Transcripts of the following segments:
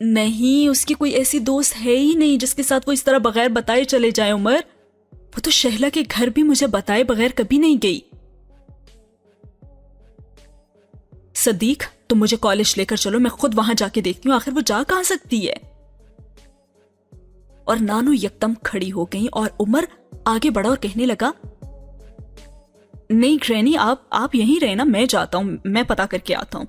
نہیں، اس کی کوئی ایسی دوست ہے ہی نہیں جس کے ساتھ وہ اس طرح بغیر بتائے چلے جائے عمر. وہ تو شہلا کے گھر بھی مجھے بتائے بغیر کبھی نہیں گئی. صدیق تم مجھے کالج لے کر چلو، میں خود وہاں جا کے دیکھتی ہوں، آخر وہ جا کہاں سکتی ہے. اور نانو یکدم کھڑی ہو گئی اور عمر آگے بڑھا اور کہنے لگا نہیں گرینی آپ یہیں رہے نا، میں جاتا ہوں، میں پتا کر کے آتا ہوں.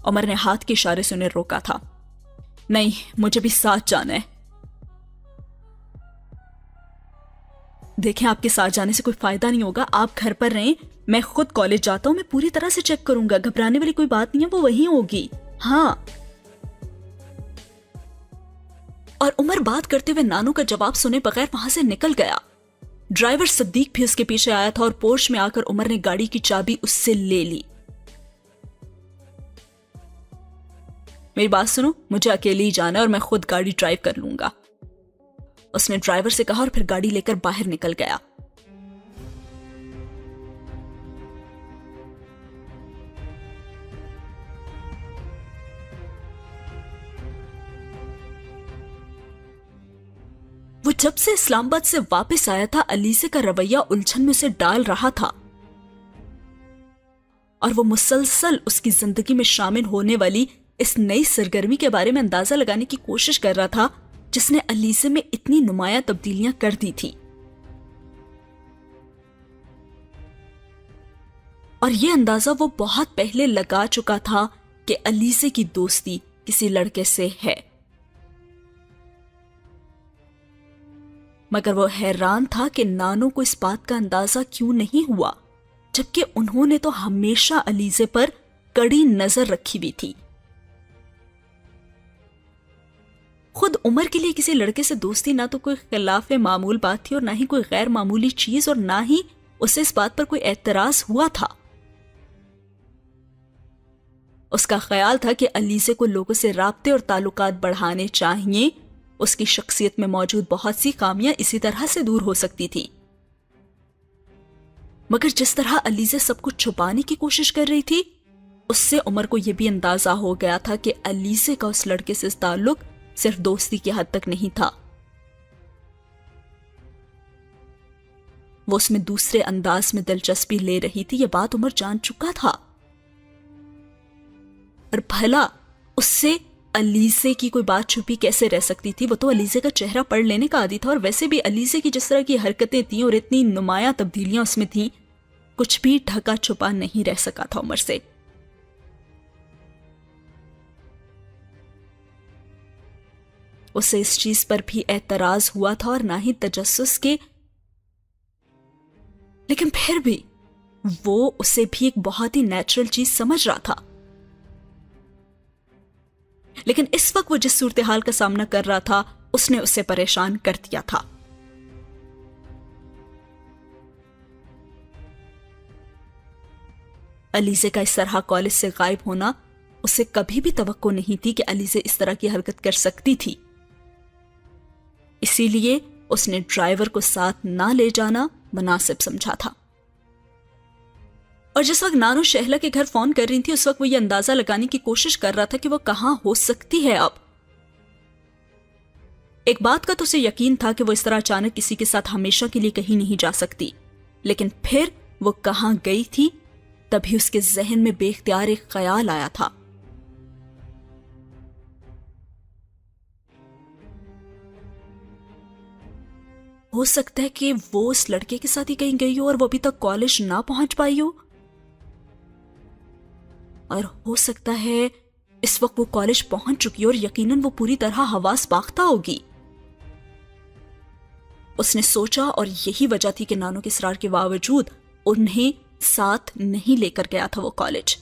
عمر نے ہاتھ کے اشارے سے انہیں روکا تھا. نہیں مجھے بھی ساتھ جانا ہے. دیکھیں آپ کے ساتھ جانے سے کوئی فائدہ نہیں ہوگا، آپ گھر پر رہیں، میں خود کالج جاتا ہوں، میں پوری طرح سے چیک کروں گا، گھبرانے والی کوئی بات نہیں ہے، وہ وہیں ہوگی. ہاں. اور عمر بات کرتے ہوئے نانو کا جواب سنے بغیر وہاں سے نکل گیا. ڈرائیور صدیق بھی اس کے پیچھے آیا تھا اور پورش میں آ کر عمر نے گاڑی کی چابی اس سے لے لی. میری بات سنو، مجھے اکیلے ہی جانا ہے اور میں خود گاڑی ڈرائیو کر لوں گا، اس نے ڈرائیور سے کہا اور پھر گاڑی لے کر باہر نکل گیا. وہ جب سے اسلام آباد سے واپس آیا تھا علیزے کا رویہ الجھن میں اسے ڈال رہا تھا اور وہ مسلسل اس کی زندگی میں شامل ہونے والی اس نئی سرگرمی کے بارے میں اندازہ لگانے کی کوشش کر رہا تھا جس نے علیزے میں اتنی نمایاں تبدیلیاں کر دی تھی. اور یہ اندازہ وہ بہت پہلے لگا چکا تھا کہ علیزے کی دوستی کسی لڑکے سے ہے، مگر وہ حیران تھا کہ نانو کو اس بات کا اندازہ کیوں نہیں ہوا، جبکہ انہوں نے تو ہمیشہ علیزے پر کڑی نظر رکھی ہوئی تھی. خود عمر کے لیے کسی لڑکے سے دوستی نہ تو کوئی خلاف معمول بات تھی اور نہ ہی کوئی غیر معمولی چیز، اور نہ ہی اسے اس بات پر کوئی اعتراض ہوا تھا. اس کا خیال تھا کہ علیزے کو لوگوں سے رابطے اور تعلقات بڑھانے چاہیے، اس کی شخصیت میں موجود بہت سی خامیاں اسی طرح سے دور ہو سکتی تھی. مگر جس طرح علیزے سب کچھ چھپانے کی کوشش کر رہی تھی، اس سے عمر کو یہ بھی اندازہ ہو گیا تھا کہ علیزے کا اس لڑکے سے تعلق صرف دوستی کی حد تک نہیں تھا، وہ اس میں دوسرے انداز میں دلچسپی لے رہی تھی. یہ بات عمر جان چکا تھا. اور بھلا اس سے علیزے کی کوئی بات چھپی کیسے رہ سکتی تھی؟ وہ تو علیزے کا چہرہ پڑھ لینے کا عادی تھا، اور ویسے بھی علیزے کی جس طرح کی حرکتیں تھیں اور اتنی نمایاں تبدیلیاں اس میں تھیں، کچھ بھی ڈھکا چھپا نہیں رہ سکا تھا عمر سے. اسے اس چیز پر بھی اعتراض ہوا تھا اور نہ ہی تجسس کے، لیکن پھر بھی وہ اسے بھی ایک بہت ہی نیچرل چیز سمجھ رہا تھا. لیکن اس وقت وہ جس صورتحال کا سامنا کر رہا تھا اس نے اسے پریشان کر دیا تھا. علیزے کا اس طرح کالج سے غائب ہونا، اسے کبھی بھی توقع نہیں تھی کہ علیزے اس طرح کی حرکت کر سکتی تھی. اسی لیے اس نے ڈرائیور کو ساتھ نہ لے جانا مناسب سمجھا تھا. اور جس وقت نانو شہلا کے گھر فون کر رہی تھی، اس وقت وہ یہ اندازہ لگانے کی کوشش کر رہا تھا کہ وہ کہاں ہو سکتی ہے اب. ایک بات کا تو اسے یقین تھا کہ وہ اس طرح اچانک کسی کے ساتھ ہمیشہ کے لیے کہیں نہیں جا سکتی، لیکن پھر وہ کہاں گئی تھی؟ تبھی اس کے ذہن میں بے اختیار ایک خیال آیا تھا. ہو سکتا ہے کہ وہ اس لڑکے کے ساتھ ہی کہیں گئی ہو اور وہ ابھی تک کالج نہ پہنچ پائی ہو، اور ہو سکتا ہے اس وقت وہ کالج پہنچ چکی اور یقیناً وہ پوری طرح حواس باختہ ہوگی. اس نے سوچا، اور یہی وجہ تھی کہ نانو کے اصرار کے باوجود انہیں ساتھ نہیں لے کر گیا تھا وہ کالج.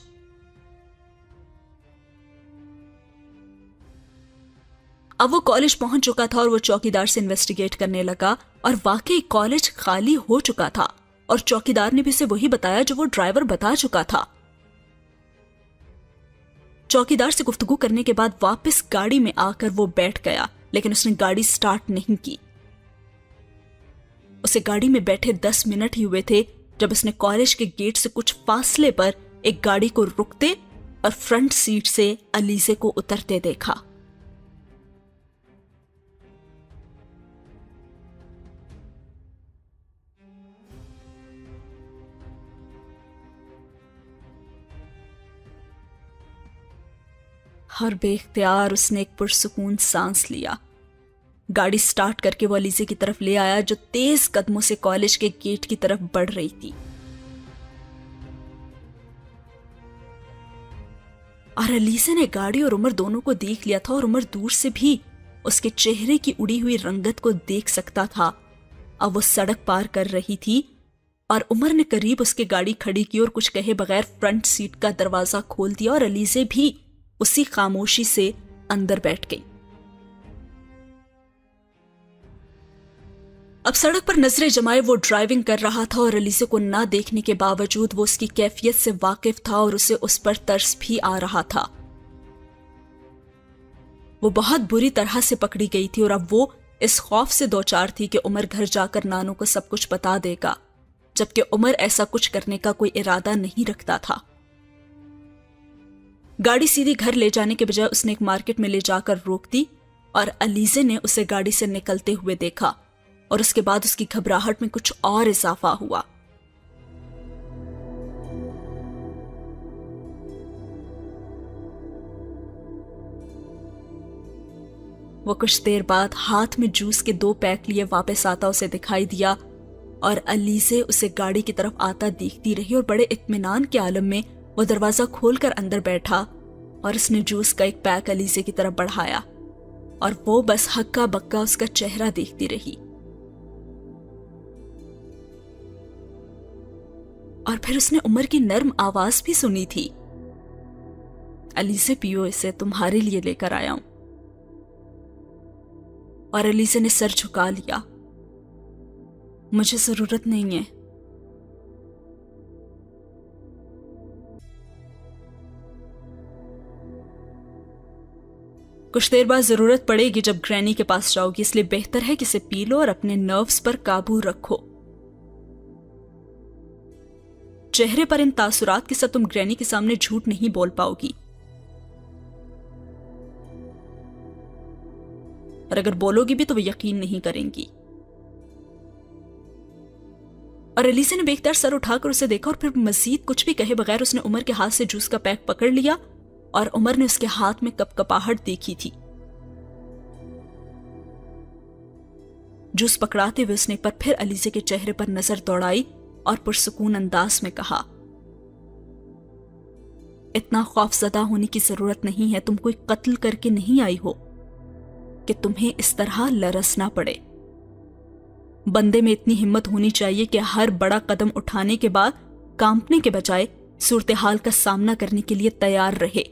اب وہ کالج پہنچ چکا تھا اور وہ چوکیدار سے انویسٹیگیٹ کرنے لگا، اور واقعی کالج خالی ہو چکا تھا اور چوکیدار نے بھی اسے وہی بتایا جو وہ ڈرائیور بتا چکا تھا. چوکیدار سے گفتگو کرنے کے بعد واپس گاڑی میں آ کر وہ بیٹھ گیا، لیکن اس نے گاڑی سٹارٹ نہیں کی. اسے گاڑی میں بیٹھے 10 منٹ ہی ہوئے تھے جب اس نے کالج کے گیٹ سے کچھ فاصلے پر ایک گاڑی کو رکتے اور فرنٹ سیٹ سے علیزے کو اترتے دیکھا۔ اور بے اختیار اس نے ایک پرسکون سانس لیا۔ گاڑی سٹارٹ کر کے وہ علیزے کی طرف لے آیا جو تیز قدموں سے کالج کے گیٹ کی طرف بڑھ رہی تھی، اور علیزے نے گاڑی اور عمر دونوں کو دیکھ لیا تھا، اور عمر دور سے بھی اس کے چہرے کی اڑی ہوئی رنگت کو دیکھ سکتا تھا۔ اب وہ سڑک پار کر رہی تھی اور عمر نے قریب اس کی گاڑی کھڑی کی اور کچھ کہے بغیر فرنٹ سیٹ کا دروازہ کھول دیا، اور علیزے بھی اسی خاموشی سے اندر بیٹھ گئی۔ اب سڑک پر نظریں جمائے وہ ڈرائیونگ کر رہا تھا، اور علیزے کو نہ دیکھنے کے باوجود وہ اس کی کیفیت سے واقف تھا اور اسے اس پر ترس بھی آ رہا تھا۔ وہ بہت بری طرح سے پکڑی گئی تھی، اور اب وہ اس خوف سے دوچار تھی کہ عمر گھر جا کر نانو کو سب کچھ بتا دے گا، جبکہ عمر ایسا کچھ کرنے کا کوئی ارادہ نہیں رکھتا تھا۔ گاڑی سیدھی گھر لے جانے کے بجائے اس نے ایک مارکیٹ میں لے جا کر روک دی، اور علیزے نے اسے گاڑی سے نکلتے ہوئے دیکھا، اور اس کے بعد اس کی گھبراہٹ میں کچھ اور اضافہ ہوا۔ وہ کچھ دیر بعد ہاتھ میں جوس کے 2 پیک لیے واپس آتا اسے دکھائی دیا، اور علیزے اسے گاڑی کی طرف آتا دیکھتی رہی، اور بڑے اطمینان کے عالم میں وہ دروازہ کھول کر اندر بیٹھا، اور اس نے جوس کا ایک پیک علیزے کی طرف بڑھایا، اور وہ بس ہکا بکا اس کا چہرہ دیکھتی رہی۔ اور پھر اس نے عمر کی نرم آواز بھی سنی تھی، علیزے پیو اسے، تمہارے لیے لے کر آیا ہوں۔ اور علیزے نے سر جھکا لیا، مجھے ضرورت نہیں ہے۔ کچھ دیر بعد ضرورت پڑے گی جب گرینی کے پاس جاؤ گی، اس لیے بہتر ہے کہ اسے پی لو اور اپنے نروز پر قابو رکھو۔ چہرے پر ان تاثرات کے ساتھ تم گرینی کے سامنے جھوٹ نہیں بول پاؤ گی، اور اگر بولو گی بھی تو وہ یقین نہیں کریں گی۔ اور علیزے نے بے اختیار سر اٹھا کر اسے دیکھا، اور پھر مزید کچھ بھی کہے بغیر اس نے عمر کے ہاتھ سے جوس کا پیک پکڑ لیا، اور عمر نے اس کے ہاتھ میں کپ کپاہٹ دیکھی تھی۔ جوس پکڑاتے ہوئے اس نے ایک بار پھر علیزے کے چہرے پر نظر دوڑائی اور پرسکون انداز میں کہا، اتنا خوف زدہ ہونے کی ضرورت نہیں ہے، تم کوئی قتل کر کے نہیں آئی ہو کہ تمہیں اس طرح لرزنا پڑے۔ بندے میں اتنی ہمت ہونی چاہیے کہ ہر بڑا قدم اٹھانے کے بعد کانپنے کے بجائے صورتحال کا سامنا کرنے کے لیے تیار رہے،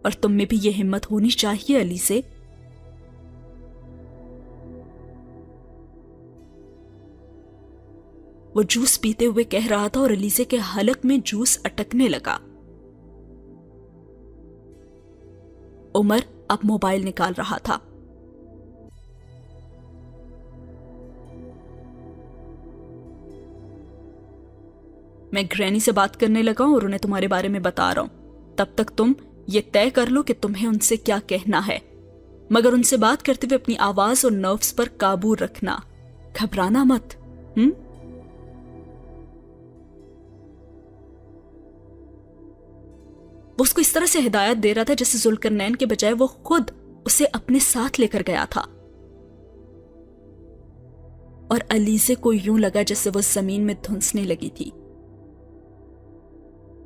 اور تم میں بھی یہ ہمت ہونی چاہیے علیزے۔ وہ جوس پیتے ہوئے کہہ رہا تھا، اور علیزے کے حلق میں جوس اٹکنے لگا۔ عمر اب موبائل نکال رہا تھا۔ میں گرینی سے بات کرنے لگا ہوں اور انہیں تمہارے بارے میں بتا رہا ہوں، تب تک تم یہ طے کر لو کہ تمہیں ان سے کیا کہنا ہے، مگر ان سے بات کرتے ہوئے اپنی آواز اور نروز پر قابو رکھنا، گھبرانا مت۔ وہ اس کو اس طرح سے ہدایت دے رہا تھا جیسے ذوالقرنین کے بجائے وہ خود اسے اپنے ساتھ لے کر گیا تھا، اور علیزے کو یوں لگا جیسے وہ زمین میں دھنسنے لگی تھی۔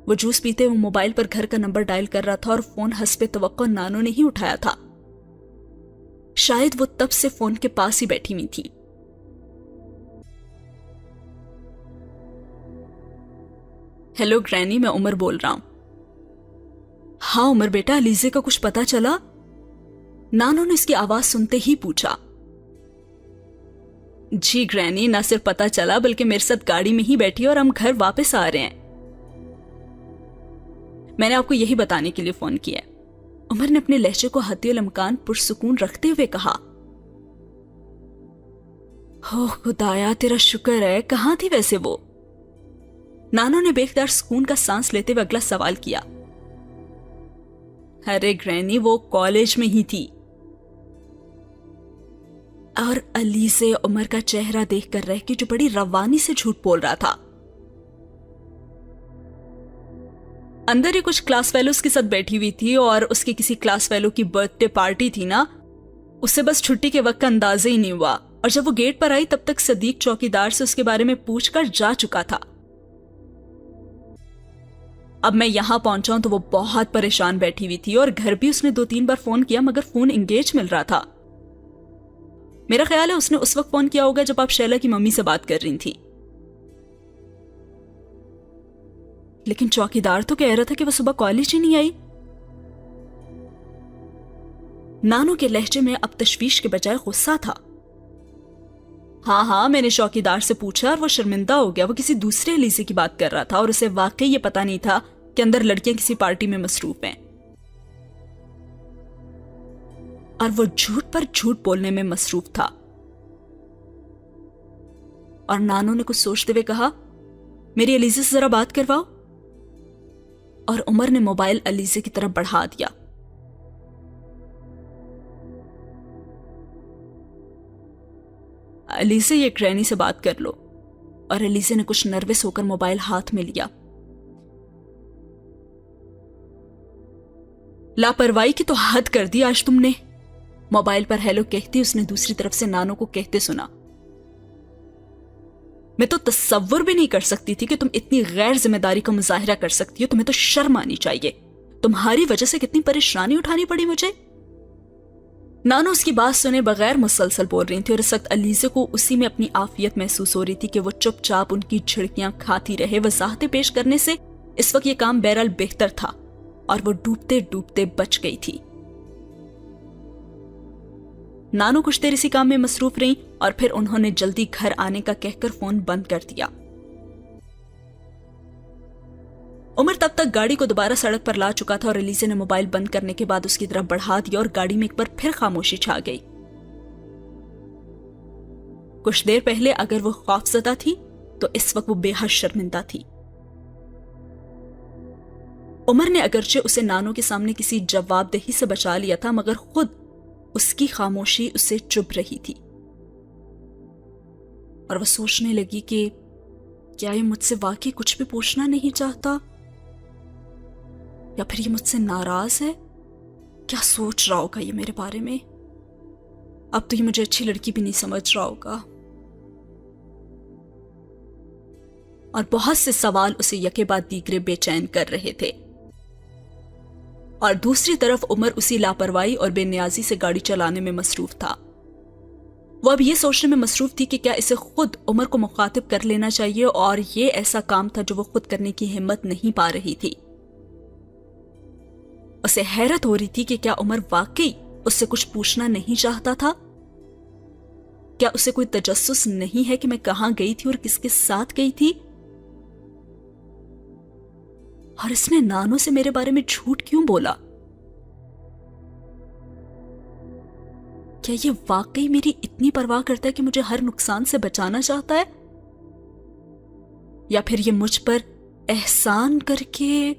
وہ جوس پیتے ہوئے موبائل پر گھر کا نمبر ڈائل کر رہا تھا، اور فون حسب توقع نانو نے ہی اٹھایا تھا، شاید وہ تب سے فون کے پاس ہی بیٹھی ہوئی تھی۔ ہیلو گرینی، میں عمر بول رہا ہوں۔ ہاں عمر بیٹا، علیزے کا کچھ پتا چلا؟ نانو نے اس کی آواز سنتے ہی پوچھا۔ جی گرینی، نہ صرف پتا چلا بلکہ میرے ساتھ گاڑی میں ہی بیٹھی اور ہم گھر واپس آ رہے ہیں۔ میں نے آپ کو یہی بتانے کے لیے فون کیا ہے، عمر نے اپنے لہجے کو حد الامکان پرسکون رکھتے ہوئے کہا۔ ہو خدایا، تیرا شکر ہے، کہاں تھی ویسے وہ؟ نانو نے بے اختیار سکون کا سانس لیتے ہوئے اگلا سوال کیا۔ ارے گرینی وہ کالج میں ہی تھی. اور علی سے عمر کا چہرہ دیکھ کر رہ کے جو بڑی روانی سے جھوٹ بول رہا تھا. اندر ہی کچھ کلاس فیلوز کے ساتھ بیٹھی ہوئی تھی اور اس کے کسی کلاس فیلو کی برتھ ڈے پارٹی تھی نا. اسے بس چھٹی کے وقت کا اندازہ ہی نہیں ہوا اور جب وہ گیٹ پر آئی تب تک صدیق چوکیدار سے اس کے بارے میں پوچھ کر جا چکا تھا. اب میں یہاں پہنچا ہوں تو وہ بہت پریشان بیٹھی ہوئی تھی اور گھر بھی اس نے 2-3 بار فون کیا مگر فون انگیج مل رہا تھا. میرا خیال ہے اس نے اس وقت فون کیا ہوگا جب آپ شیلا کی ممی سے بات کر رہی تھی. لیکن چوکیدار تو کہہ رہا تھا کہ وہ صبح کالج ہی نہیں آئی. نانو کے لہجے میں اب تشویش کے بجائے غصہ تھا. ہاں میں نے چوکیدار سے پوچھا اور وہ شرمندہ ہو گیا. وہ کسی دوسرے علیزے کی بات کر رہا تھا اور اسے واقعی یہ پتا نہیں تھا کہ اندر لڑکیاں کسی پارٹی میں مصروف ہیں. اور وہ جھوٹ پر جھوٹ بولنے میں مصروف تھا. اور نانو نے کچھ سوچتے ہوئے کہا, میری علیزے سے ذرا بات کرواؤ. اور عمر نے موبائل علیزے کی طرف بڑھا دیا. علیزے یہ گرینی سے بات کر لو. اور علیزے نے کچھ نروس ہو کر موبائل ہاتھ میں لیا. لاپرواہی کی تو حد کر دی آج تم نے. موبائل پر ہیلو کہتی اس نے دوسری طرف سے نانو کو کہتے سنا, میں تو تصور بھی نہیں کر سکتی تھی کہ تم اتنی غیر ذمہ داری کا مظاہرہ کر سکتی ہو. تمہیں تو شرم آنی چاہیے. تمہاری وجہ سے کتنی پریشانی اٹھانی پڑی مجھے. نانو اس کی بات سنے بغیر مسلسل بول رہی تھی اور اس وقت علیزے کو اسی میں اپنی عافیت محسوس ہو رہی تھی کہ وہ چپ چاپ ان کی جھڑکیاں کھاتی رہے. وضاحتیں پیش کرنے سے اس وقت یہ کام بہرحال بہتر تھا اور وہ ڈوبتے ڈوبتے بچ گئی تھی. نانو کچھ دیر اسی کام میں مصروف رہی اور پھر انہوں نے جلدی گھر آنے کا کہہ کر فون بند کر دیا. عمر تب تک گاڑی کو دوبارہ سڑک پر لا چکا تھا اور علیزے نے موبائل بند کرنے کے بعد اس کی طرف بڑھا دیا اور گاڑی میں ایک بار پھر خاموشی چھا گئی. کچھ دیر پہلے اگر وہ خوفزدہ تھی تو اس وقت وہ بے حد شرمندہ تھی. عمر نے اگرچہ اسے نانو کے سامنے کسی جواب دہی سے بچا لیا تھا مگر خود اس کی خاموشی اسے چبھ رہی تھی. اور وہ سوچنے لگی کہ کیا یہ مجھ سے واقعی کچھ بھی پوچھنا نہیں چاہتا یا پھر یہ مجھ سے ناراض ہے. کیا سوچ رہا ہوگا یہ میرے بارے میں. اب تو یہ مجھے اچھی لڑکی بھی نہیں سمجھ رہا ہوگا. اور بہت سے سوال اسے یکے بعد دیگرے بے چین کر رہے تھے. اور دوسری طرف عمر اسی لاپرواہی اور بے نیازی سے گاڑی چلانے میں مصروف تھا. وہ اب یہ سوچنے میں مصروف تھی کہ کیا اسے خود عمر کو مخاطب کر لینا چاہیے اور یہ ایسا کام تھا جو وہ خود کرنے کی ہمت نہیں پا رہی تھی. اسے حیرت ہو رہی تھی کہ کیا عمر واقعی اس سے کچھ پوچھنا نہیں چاہتا تھا. کیا اسے کوئی تجسس نہیں ہے کہ میں کہاں گئی تھی اور کس کے ساتھ گئی تھی. اور اس نے نانو سے میرے بارے میں جھوٹ کیوں بولا. کیا یہ واقعی میری اتنی پرواہ کرتا ہے کہ مجھے ہر نقصان سے بچانا چاہتا ہے یا پھر یہ مجھ پر احسان کر کے.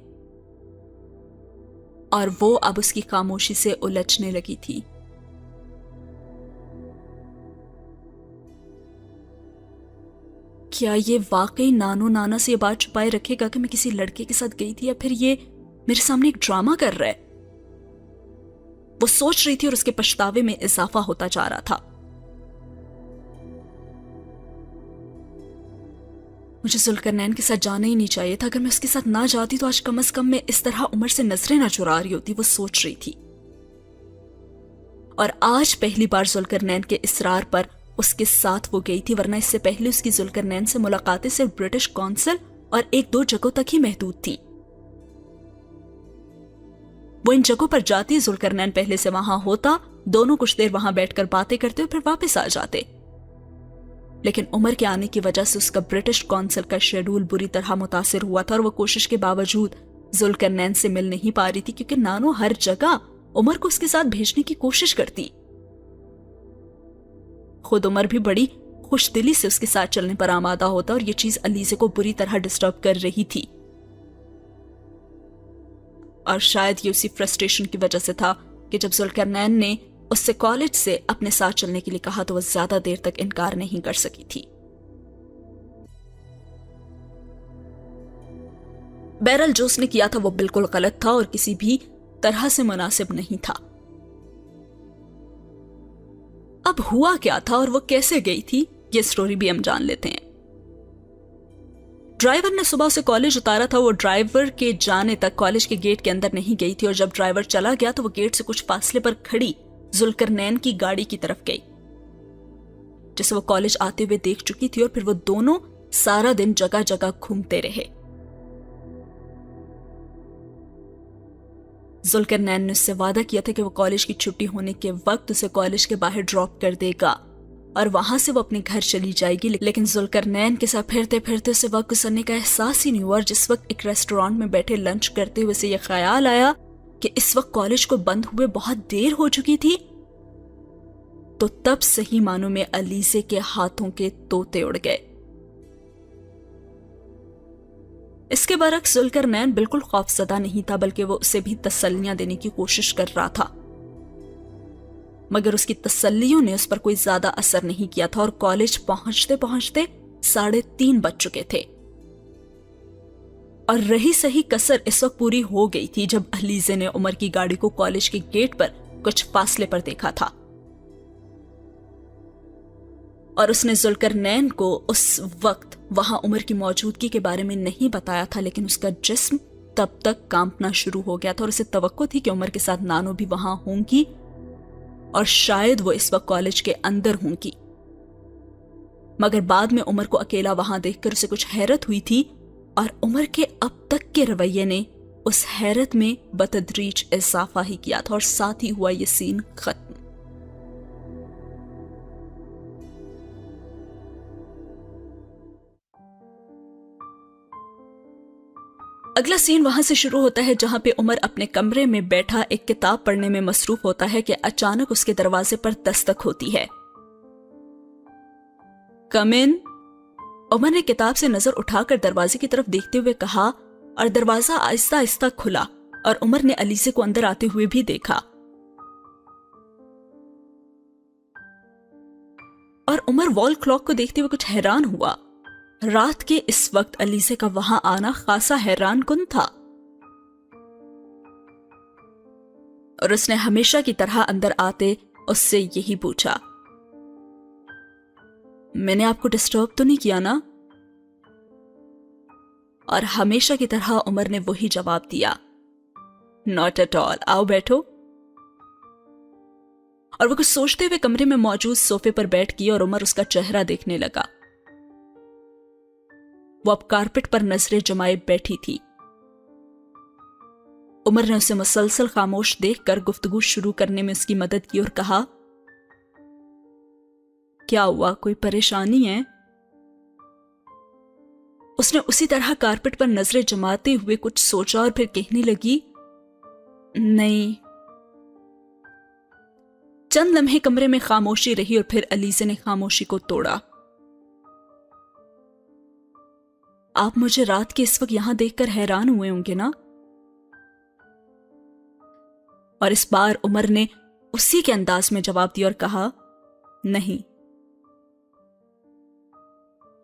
اور وہ اب اس کی خاموشی سے الجھنے لگی تھی. کیا یہ واقعی نانو نانا سے یہ بات چھپائے رکھے گا کہ میں کسی لڑکے کے ساتھ گئی تھی یا پھر یہ میرے سامنے ایک ڈرامہ کر رہا ہے. وہ سوچ رہی تھی اور اس کے پچھتاوے میں اضافہ ہوتا جا رہا تھا. مجھے ذوالقرنین کے ساتھ جانا ہی نہیں چاہیے تھا. اگر میں اس کے ساتھ نہ جاتی تو آج کم از کم میں اس طرح عمر سے نظریں نہ چرا رہی ہوتی. وہ سوچ رہی تھی. اور آج پہلی بار ذوالقرنین کے اصرار پر اس کے ساتھ وہ گئی تھی ورنہ اس سے پہلے اس کی ذوالقرنین سے ملاقاتیں صرف برٹش کونسل اور 1-2 جگہوں تک ہی محدود تھی. وہ ان جگہوں پر جاتی, ذوالقرنین پہلے سے وہاں ہوتا, دونوں کچھ دیر وہاں بیٹھ کر باتیں کرتے اور پھر واپس آ جاتے. لیکن عمر کے آنے کی وجہ سے اس کا برٹش کونسل کا شیڈول بری طرح متاثر ہوا تھا اور وہ کوشش کے باوجود ذوالقرنین سے مل نہیں پا رہی تھی کیونکہ نانو ہر جگہ عمر کو اس کے ساتھ بھیجنے کی کوشش کرتی. خود عمر بھی بڑی خوش دلی سے اس کے ساتھ چلنے پر آمادہ ہوتا اور یہ چیز علیزے کو بری طرح ڈسٹرب کر رہی تھی. اور شاید یہ اسی فرسٹریشن کی وجہ سے تھا کہ جب ذوالقرنین نے اس سے کالج سے اپنے ساتھ چلنے کے لیے کہا تو وہ زیادہ دیر تک انکار نہیں کر سکی تھی۔ بہرحال جو اس نے کیا تھا وہ بالکل غلط تھا اور کسی بھی طرح سے مناسب نہیں تھا۔ اب ہوا کیا تھا اور وہ کیسے گئی تھی، یہ سٹوری بھی ہم جان لیتے ہیں۔ ڈرائیور نے صبح اسے کالج اتارا تھا، وہ ڈرائیور کے جانے تک کالج کے گیٹ کے اندر نہیں گئی تھی، اور جب ڈرائیور چلا گیا تو وہ گیٹ سے کچھ فاصلے پر کھڑی ذوالقرنین کی گاڑی کی طرف گئی جسے وہ کالج آتے ہوئے دیکھ چکی تھی، اور پھر وہ دونوں سارا دن جگہ جگہ گھومتے رہے۔ ذوالقرنین نے اس سے وعدہ کیا تھا کہ وہ کالج کی چھٹی ہونے کے وقت اسے کالج کے باہر ڈراپ کر دے گا اور وہاں سے وہ اپنے گھر چلی جائے گی، لیکن ذوالقرنین کے ساتھ پھرتے پھرتے اسے وقت گزرنے کا احساس ہی نہیں ہوا، اور جس وقت ایک ریسٹورانٹ میں بیٹھے لنچ کرتے ہوئے اسے یہ خیال آیا کہ اس وقت کالج کو بند ہوئے بہت دیر ہو چکی تھی، تو تب صحیح معنوں میں علیزے کے ہاتھوں کے طوطے اڑ گئے۔ اس کے برعکس ذوالقرنین بالکل خوفزدہ نہیں تھا، بلکہ وہ اسے بھی تسلیاں دینے کی کوشش کر رہا تھا، مگر اس کی تسلیوں نے اس پر کوئی زیادہ اثر نہیں کیا تھا، اور کالج پہنچتے پہنچتے 3:30 بج چکے تھے، اور رہی صحیح کسر اس وقت پوری ہو گئی تھی جب علیزے نے عمر کی گاڑی کو کالج کے گیٹ پر کچھ فاصلے پر دیکھا تھا، اور اس نے ذوالقرنین کو اس وقت وہاں عمر کی موجودگی کے بارے میں نہیں بتایا تھا، لیکن اس کا جسم تب تک کانپنا شروع ہو گیا تھا، اور اسے توقع تھی کہ عمر کے ساتھ نانو بھی وہاں ہوں گی اور شاید وہ اس وقت کالج کے اندر ہوں گی، مگر بعد میں عمر کو اکیلا وہاں دیکھ کر اسے کچھ حیرت ہوئی تھی، اور عمر کے اب تک کے رویے نے اس حیرت میں بتدریج اضافہ ہی کیا تھا، اور ساتھ ہی ہوا یہ سین ختم۔ اگلا سین وہاں سے شروع ہوتا ہے جہاں پہ عمر اپنے کمرے میں بیٹھا ایک کتاب پڑھنے میں مصروف ہوتا ہے کہ اچانک اس کے دروازے پر دستک ہوتی ہے۔ کم ان۔ عمر نے کتاب سے نظر اٹھا کر دروازے کی طرف دیکھتے ہوئے کہا، اور دروازہ آہستہ آہستہ کھلا، اور عمر نے علیزے کو اندر آتے ہوئے بھی دیکھا، اور عمر وال کلاک کو دیکھتے ہوئے کچھ حیران ہوا۔ رات کے اس وقت علیزے کا وہاں آنا خاصا حیران کن تھا، اور اس نے ہمیشہ کی طرح اندر آتے اس سے یہی پوچھا، میں نے آپ کو ڈسٹرب تو نہیں کیا نا؟ اور ہمیشہ کی طرح عمر نے وہی جواب دیا، ناٹ ایٹ آل، آؤ بیٹھو۔ اور وہ کچھ سوچتے ہوئے کمرے میں موجود صوفے پر بیٹھ گئی، اور عمر اس کا چہرہ دیکھنے لگا۔ وہ اب کارپٹ پر نظریں جمائے بیٹھی تھی۔ عمر نے اسے مسلسل خاموش دیکھ کر گفتگو شروع کرنے میں اس کی مدد کی اور کہا، کیا ہوا، کوئی پریشانی ہے؟ اس نے اسی طرح کارپٹ پر نظریں جماتے ہوئے کچھ سوچا اور پھر کہنے لگی، نہیں۔ چند لمحے کمرے میں خاموشی رہی، اور پھر علیزے نے خاموشی کو توڑا۔ آپ مجھے رات کے اس وقت یہاں دیکھ کر حیران ہوئے ہوں گے نا؟ اور اس بار عمر نے اسی کے انداز میں جواب دیا اور کہا، نہیں۔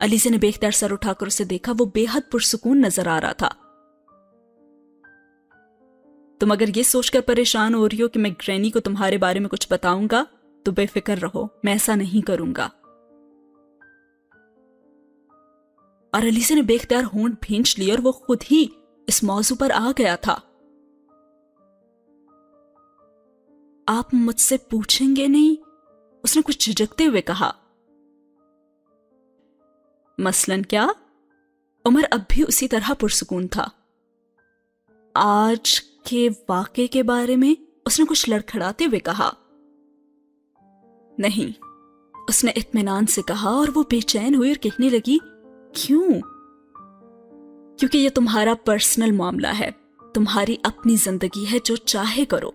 علیزے نے بے اختیار سر اٹھا کر اسے دیکھا، وہ بے حد پرسکون نظر آ رہا تھا۔ تم اگر یہ سوچ کر پریشان ہو رہی ہو کہ میں گرینی کو تمہارے بارے میں کچھ بتاؤں گا تو بے فکر رہو، میں ایسا نہیں کروں گا۔ اور علیزے نے بے اختیار ہونٹ بھینچ لی، اور وہ خود ہی اس موضوع پر آ گیا تھا۔ آپ مجھ سے پوچھیں گے نہیں؟ اس نے کچھ جھجکتے ہوئے کہا۔ مثلاً کیا؟ عمر اب بھی اسی طرح پرسکون تھا۔ آج کے واقعے کے بارے میں؟ اس نے کچھ لڑکھڑاتے ہوئے کہا۔ نہیں، اس نے اطمینان سے کہا، اور وہ بے چین ہوئی اور کہنے لگی، کیوں؟ کیونکہ یہ تمہارا پرسنل معاملہ ہے، تمہاری اپنی زندگی ہے، جو چاہے کرو۔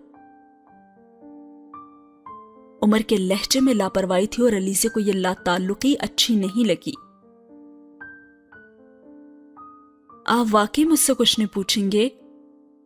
عمر کے لہجے میں لاپرواہی تھی، اور علیزے کو یہ لا تعلقی اچھی نہیں لگی۔ آپ واقعی مجھ سے کچھ نہیں پوچھیں گے؟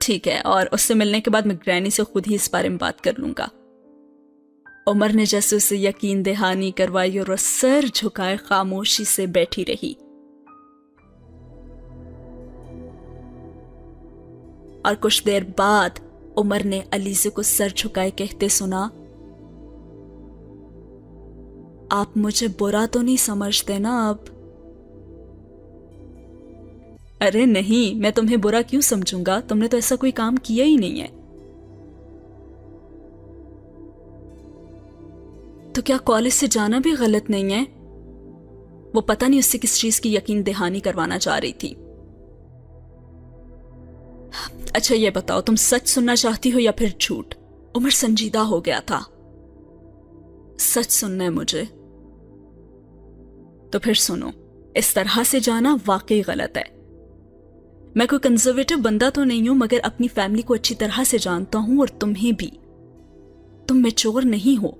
ٹھیک ہے، اور اس سے ملنے کے بعد میں گرینی سے خود ہی اس بارے میں بات کر لوں گا۔ عمر نے جیسے اسے یقین دہانی کروائی اور وہ سر جھکائے خاموشی سے بیٹھی رہی۔ اور کچھ دیر بعد عمر نے علیزہ کو سر جھکائے کہتے سنا، آپ مجھے برا تو نہیں سمجھتے نا اب؟ ارے نہیں، میں تمہیں برا کیوں سمجھوں گا؟ تم نے تو ایسا کوئی کام کیا ہی نہیں ہے۔ تو کیا کالج سے جانا بھی غلط نہیں ہے؟ وہ پتہ نہیں اس سے کس چیز کی یقین دہانی کروانا چاہ رہی تھی۔ اچھا یہ بتاؤ، تم سچ سننا چاہتی ہو یا پھر جھوٹ؟ عمر سنجیدہ ہو گیا تھا۔ سچ سننا ہے مجھے۔ تو پھر سنو، اس طرح سے جانا واقعی غلط ہے۔ میں کوئی کنزرویٹو بندہ تو نہیں ہوں، مگر اپنی فیملی کو اچھی طرح سے جانتا ہوں، اور تمہیں بھی۔ تم میچور نہیں ہو،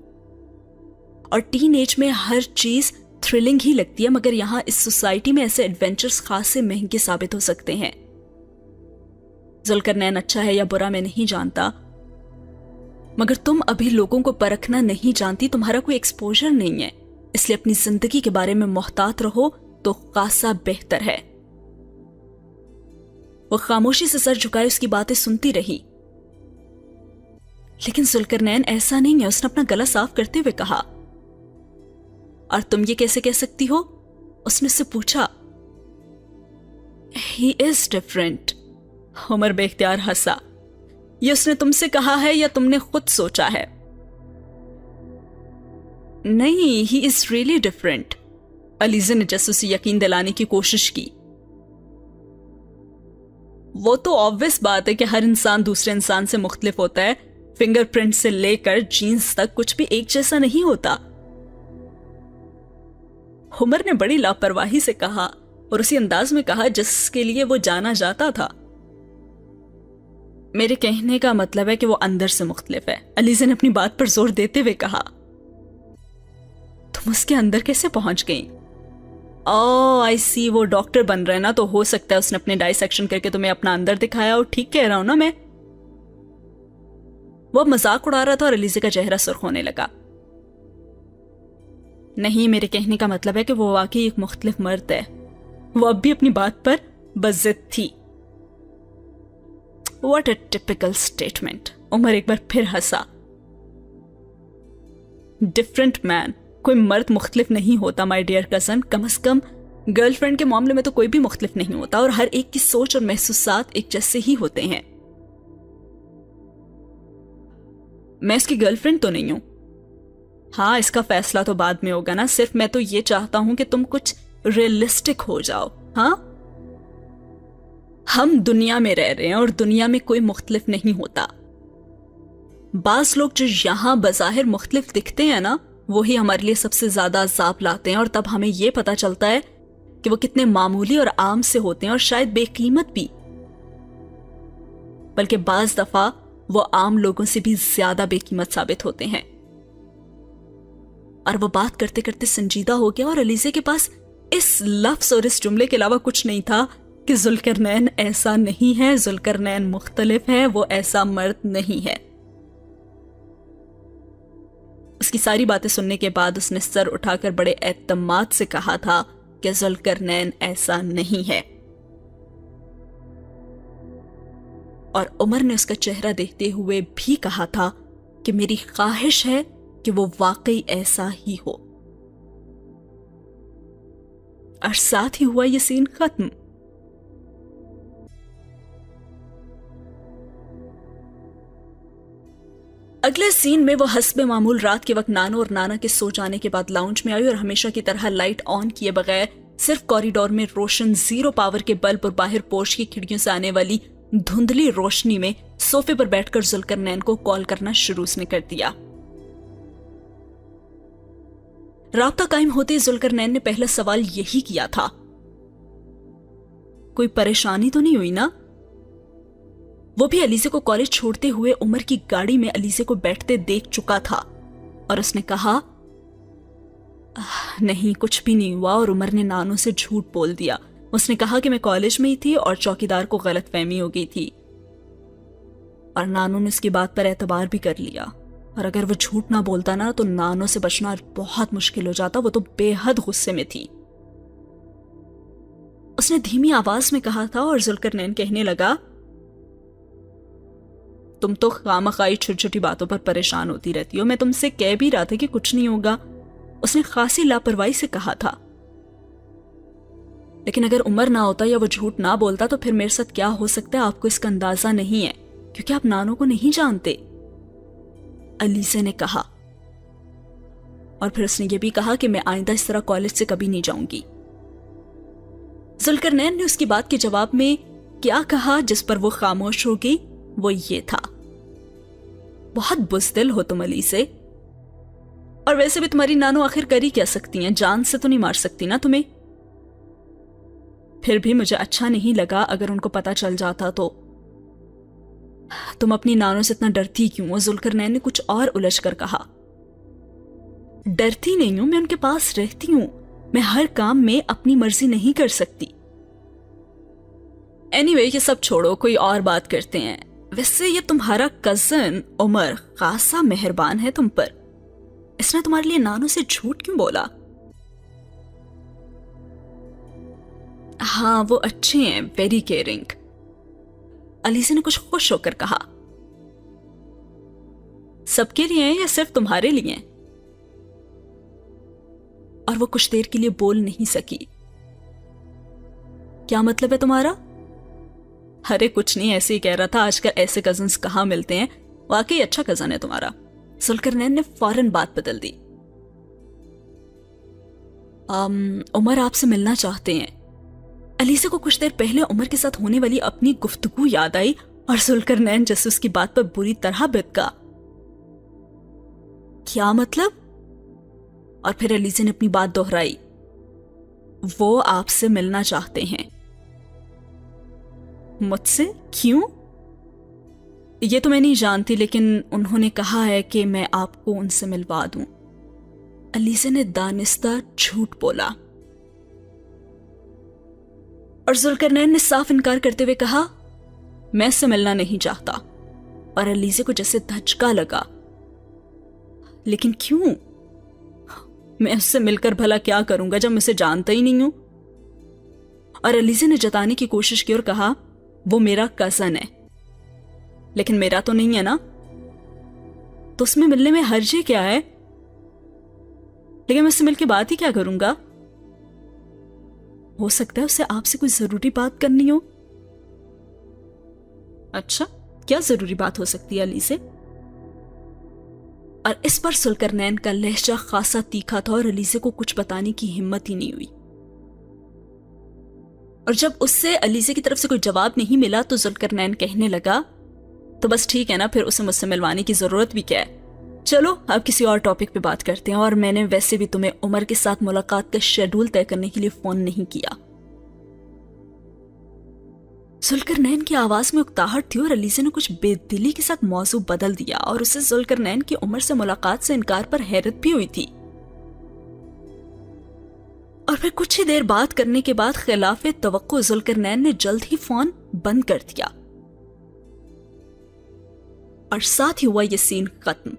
اور ٹین ایج میں ہر چیز تھرلنگ ہی لگتی ہے، مگر یہاں اس سوسائٹی میں ایسے ایڈونچرز خاص سے مہنگے ثابت ہو سکتے ہیں۔ ذوالقرنین اچھا ہے یا برا میں نہیں جانتا، مگر تم ابھی لوگوں کو پرکھنا نہیں جانتی، تمہارا کوئی ایکسپوجر نہیں ہے، اس لیے اپنی زندگی کے بارے میں محتاط رہو تو خاصا بہتر ہے۔ وہ خاموشی سے سر جھکائے اس کی باتیں سنتی رہی۔ لیکن ذوالقرنین ایسا نہیں ہے، اس نے اپنا گلا صاف کرتے ہوئے کہا۔ اور تم یہ کیسے کہہ سکتی ہو؟ اس نے اس سے پوچھا۔ He is different۔ عمر بے اختیار ہنسا۔ یہ اس نے تم سے کہا ہے یا تم نے خود سوچا ہے؟ نہیں، he is really different۔ Alizeh نے جیسے اسے یقین دلانے کی کوشش کی۔ وہ تو obvious بات ہے کہ ہر انسان دوسرے انسان سے مختلف ہوتا ہے، فنگر پرنٹ سے لے کر جینز تک کچھ بھی ایک جیسا نہیں ہوتا۔ عمر نے بڑی لاپرواہی سے کہا، اور اسی انداز میں کہا جس کے لیے وہ جانا جاتا تھا۔ میرے کہنے کا مطلب ہے کہ وہ اندر سے مختلف ہے، علیزہ نے اپنی بات پر زور دیتے ہوئے کہا۔ تم اس کے اندر کیسے پہنچ گئیں؟ آئی سی، وہ ڈاکٹر بن رہا ہے نا، تو ہو سکتا ہے اس نے اپنے ڈائسیکشن کر کے تمہیں اپنا اندر دکھایا، اور ٹھیک کہہ رہا ہوں نا میں؟ وہ مذاق اڑا رہا تھا اور علیزہ کا چہرہ سرخ ہونے لگا۔ نہیں، میرے کہنے کا مطلب ہے کہ وہ واقعی ایک مختلف مرد ہے۔ وہ اب بھی اپنی بات پر بضد تھی۔ What a typical statement۔ عمر ایک بار پھر ہنسا۔ ڈفرنٹ مین، کوئی مرد مختلف نہیں ہوتا my dear cousin, come is come girl friend کے معاملے میں تو کوئی بھی مختلف نہیں ہوتا، اور ہر ایک کی سوچ اور محسوسات ایک جیسے ہی ہوتے ہیں۔ میں اس کی گرل فرینڈ تو نہیں ہوں۔ ہاں، اس کا فیصلہ تو بعد میں ہوگا نا، صرف میں تو یہ چاہتا ہوں کہ تم کچھ ریئلسٹک ہو جاؤ۔ ہاں، ہم دنیا میں رہ رہے ہیں اور دنیا میں کوئی مختلف نہیں ہوتا۔ بعض لوگ جو یہاں بظاہر مختلف دکھتے ہیں نا، وہی ہمارے لیے سب سے زیادہ عذاب لاتے ہیں، اور تب ہمیں یہ پتا چلتا ہے کہ وہ کتنے معمولی اور عام سے ہوتے ہیں، اور شاید بے قیمت بھی، بلکہ بعض دفعہ وہ عام لوگوں سے بھی زیادہ بے قیمت ثابت ہوتے ہیں۔ اور وہ بات کرتے کرتے سنجیدہ ہو گیا، اور علیزہ کے پاس اس لفظ اور اس جملے کے علاوہ کچھ نہیں تھا کہ ذوالقرنین ایسا نہیں ہے، ذوالقرنین مختلف ہے، وہ ایسا مرد نہیں ہے۔ اس کی ساری باتیں سننے کے بعد اس نے سر اٹھا کر بڑے اعتماد سے کہا تھا کہ ذوالقرنین ایسا نہیں ہے، اور عمر نے اس کا چہرہ دیکھتے ہوئے بھی کہا تھا کہ میری خواہش ہے کہ وہ واقعی ایسا ہی ہو۔ اور ساتھ ہی ہوا یہ سین ختم۔ اگلے سین میں وہ حسب معمول رات کے وقت نانو اور نانا کے سو جانے کے بعد لاؤنج میں آئی، اور ہمیشہ کی طرح لائٹ آن کیے بغیر صرف کوریڈور میں روشن 0 پاور کے بلب اور باہر پورچ کی کھڑکیوں سے آنے والی دھندلی روشنی میں صوفے پر بیٹھ کر ذوالقرنین کو کال کرنا شروع نے کر دیا۔ رابطہ قائم ہوتے ذوالقرنین نے پہلا سوال یہی کیا تھا، کوئی پریشانی تو نہیں ہوئی نا؟ وہ بھی علیزہ کو کالج چھوڑتے ہوئے عمر کی گاڑی میں علیزہ کو بیٹھتے دیکھ چکا تھا، اور اس نے کہا نہیں، کچھ بھی نہیں ہوا، اور عمر نے نانو سے جھوٹ بول دیا۔ اس نے کہا کہ میں کالج میں ہی تھی اور چوکیدار کو غلط فہمی ہو گئی تھی۔ اور نانو نے اس کی بات پر اعتبار بھی کر لیا، اور اگر وہ جھوٹ نہ بولتا نا تو نانو سے بچنا بہت مشکل ہو جاتا۔ وہ تو بے حد غصے میں تھی۔ اس نے دھیمی آواز میں کہا تھا اور ذوالقرنین کہنے لگا، تم تو خامخواہ چھوٹی چھوٹی باتوں پر پریشان ہوتی رہتی ہو، میں تم سے کہہ بھی رہا تھا کہ کچھ نہیں ہوگا۔ اس نے خاصی لاپرواہی سے کہا تھا۔ لیکن اگر عمر نہ ہوتا یا وہ جھوٹ نہ بولتا تو پھر میرے ساتھ کیا ہو سکتا ہے آپ کو اس کا اندازہ نہیں ہے، کیونکہ آپ نانو کو نہیں جانتے، علیزہ نے کہا۔ اور پھر اس نے یہ بھی کہا کہ میں آئندہ اس طرح کالج سے کبھی نہیں جاؤں گی۔ ذوالقرنین نے اس کی بات کے جواب میں کیا کہا جس پر وہ خاموش ہو گئی، وہ یہ تھا، بہت بزدل ہو تم علیزہ، اور ویسے بھی تمہاری نانو آخر کر ہی کیا سکتی ہیں، جان سے تو نہیں مار سکتی نا تمہیں۔ پھر بھی مجھے اچھا نہیں لگا اگر ان کو پتا چل جاتا تو۔ تم اپنی نانو سے اتنا ڈرتی کیوں ہو؟ ذوالقرنین نے کچھ اور الجھ کر کہا۔ ڈرتی نہیں ہوں، میں ان کے پاس رہتی ہوں، میں ہر کام میں اپنی مرضی نہیں کر سکتی۔ اینی وے یہ سب چھوڑو، کوئی اور بات کرتے ہیں۔ ویسے یہ تمہارا کزن عمر خاصا مہربان ہے تم پر، اس نے تمہارے لیے نانو سے جھوٹ کیوں بولا؟ ہاں وہ اچھے ہیں، ویری کیئرنگ، علیزہ نے کچھ خوش ہو کر کہا۔ سب کے لیے ہیں یا صرف تمہارے لیے؟ اور وہ کچھ دیر کے لیے بول نہیں سکی۔ کیا مطلب ہے تمہارا؟ ارے کچھ نہیں، ایسے ہی کہہ رہا تھا، آج کل ایسے کزنز کہاں ملتے ہیں، واقعی اچھا کزن ہے تمہارا۔ ذوالقرنین نے فوراً بات بدل دی۔ عمر آپ سے ملنا چاہتے ہیں۔ علیزہ کو کچھ دیر پہلے عمر کے ساتھ ہونے والی اپنی گفتگو یاد آئی اور ذوالقرنین جیسے اس کی بات پر بری طرح بھڑکا۔ کیا مطلب؟ اور پھر علیزہ نے اپنی بات دہرائی، وہ آپ سے ملنا چاہتے ہیں۔ مجھ سے؟ کیوں؟ یہ تو میں نہیں جانتی، لیکن انہوں نے کہا ہے کہ میں آپ کو ان سے ملوا دوں۔ علیزہ نے دانستہ جھوٹ بولا، اور ذوالقرنین نے صاف انکار کرتے ہوئے کہا، میں اس سے ملنا نہیں چاہتا۔ اور علیزہ کو جیسے دھچکا لگا، لیکن کیوں؟ میں اس سے مل کر بھلا کیا کروں گا جب میں اسے جانتا ہی نہیں ہوں؟ اور علیزہ نے جتانے کی کوشش کی اور کہا، وہ میرا کزن ہے، لیکن میرا تو نہیں ہے نا، تو اس میں ملنے میں حرج کیا ہے؟ لیکن میں اس سے مل کے بات ہی کیا کروں گا؟ ہو سکتا ہے اسے آپ سے کوئی ضروری بات کرنی ہو۔ اچھا، کیا ضروری بات ہو سکتی ہے علیزہ؟ اور اس پر ذوالقرنین کا لہجہ خاصا تیکھا تھا اور علیزہ کو کچھ بتانے کی ہمت ہی نہیں ہوئی۔ اور جب اس سے علیزہ کی طرف سے کوئی جواب نہیں ملا تو ذوالقرنین کہنے لگا، تو بس ٹھیک ہے نا، پھر اسے مجھ سے ملوانے کی ضرورت بھی کیا ہے؟ چلو اب کسی اور ٹاپک پہ بات کرتے ہیں، اور میں نے ویسے بھی تمہیں عمر کے ساتھ ملاقات کا شیڈول طے کرنے کے لیے فون نہیں کیا۔ ذوالقرنین کی آواز میں اکتاہٹ تھی اور علیزہ نے کچھ بے دلی کے ساتھ موضوع بدل دیا، اور اسے ذوالقرنین کی عمر سے ملاقات سے انکار پر حیرت بھی ہوئی تھی۔ اور پھر کچھ ہی دیر بات کرنے کے بعد خلاف توقع ذوالقرنین نے جلد ہی فون بند کر دیا، اور ساتھ ہی ہوا یہ سین ختم۔